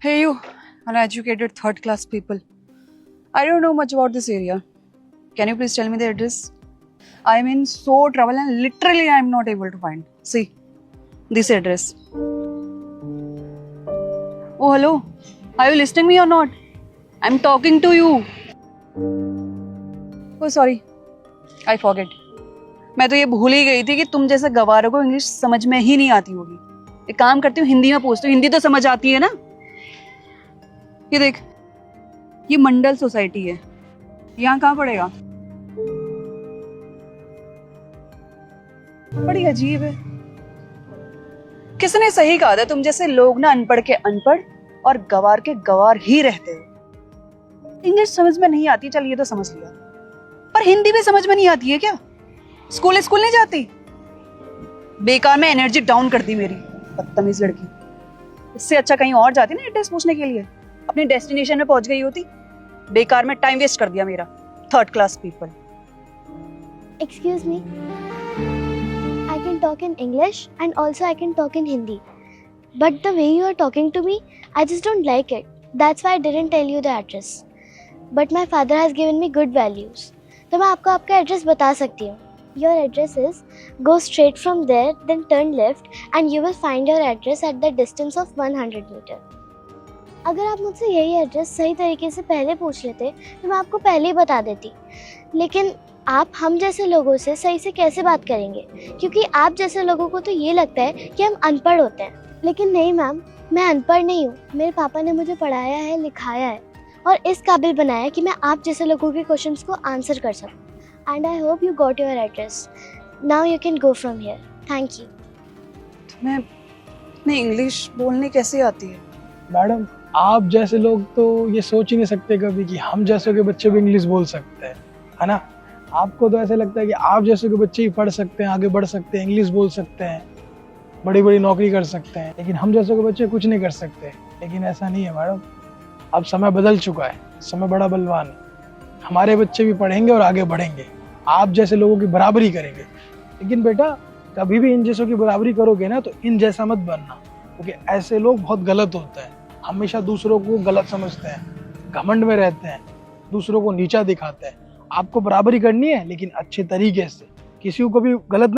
Hey, you uneducated third class people. I don't know much about this area. Can you please tell me the address? I'm in so trouble and literally I'm not able to find. See, this address. Oh, hello. Are you listening me or not? I'm talking to you. Oh, sorry. I forget. मैं तो ये भूल ही गई थी कि तुम जैसे गवारों को इंग्लिश समझ में ही नहीं आती होगी। एक काम करती हूँ, हिंदी में पूछती हूँ। हिंदी तो समझ आती है ना? ये देख, ये मंडल सोसाइटी है। यहाँ कहाँ पड़ेगा? बड़ी अजीब है। किसने सही कहा था, तुम जैसे लोग ना अनपढ़ के अनपढ़ और गवार के गवार ही रहते हो। इंग्लिश समझ में नहीं आती, चल ये तो समझ लिया, पर हिंदी भी समझ में नहीं आती है क्या? स्कूल नहीं जाती? बेकार में एनर्जी डाउन कर दी मेरी, बदतमीज लड़की। इससे अच्छा कहीं और जाती ना एड्रेस पूछने के लिए, अपने डेस्टिनेशन में पहुंच गई होती। बेकार में टाइम वेस्ट कर दिया मेरा। Third class people. Excuse me. I can talk in English and also I can talk in Hindi. But the way you are talking to me, I just don't like it. That's why I didn't tell you the address. But my father has given me good values. तो मैं आपको आपका address बता सकती हूँ. Your address is go straight from there, then turn left, and you will find your address at the distance of 100 meter. अगर आप मुझसे यही एड्रेस सही तरीके से पहले पूछ लेते तो मैं आपको पहले ही बता देती, लेकिन आप हम जैसे लोगों से सही से कैसे बात करेंगे, क्योंकि आप जैसे लोगों को तो ये लगता है कि हम अनपढ़ होते हैं, लेकिन नहीं मैम, मैं अनपढ़ नहीं हूँ। मेरे पापा ने मुझे पढ़ाया है, लिखाया है और इस काबिल बनाया कि मैं आप जैसे लोगों के क्वेश्चंस को आंसर कर सकूँ। And I hope you got your address. Now you can go from here. Thank you. तुम्हें इतनी इंग्लिश बोलने कैसे आती है? मैडम, आप जैसे लोग तो ये सोच ही नहीं सकते कभी कि हम जैसे के बच्चे भी इंग्लिश बोल सकते हैं, है ना? आपको तो ऐसे लगता है कि आप जैसे के बच्चे ही पढ़ सकते हैं, आगे बढ़ सकते हैं, इंग्लिश बोल सकते हैं, बड़ी बड़ी नौकरी कर सकते हैं, लेकिन हम जैसे के बच्चे कुछ नहीं कर सकते। लेकिन ऐसा नहीं है मैडम, अब समय बदल चुका है, समय बड़ा बलवान है। हमारे बच्चे भी पढ़ेंगे और आगे बढ़ेंगे, आप जैसे लोगों की बराबरी करेंगे। लेकिन बेटा, कभी भी इन जैसों की बराबरी करोगे ना तो इन जैसा मत बनना, क्योंकि ऐसे लोग बहुत गलत होते हैं। हमेशा दूसरों को गलत समझते हैं, घमंड में रहते हैं, दूसरों को नीचा दिखाते हैं। आपको बराबरी करनी है, लेकिन अच्छे तरीके से, किसी को भी गलत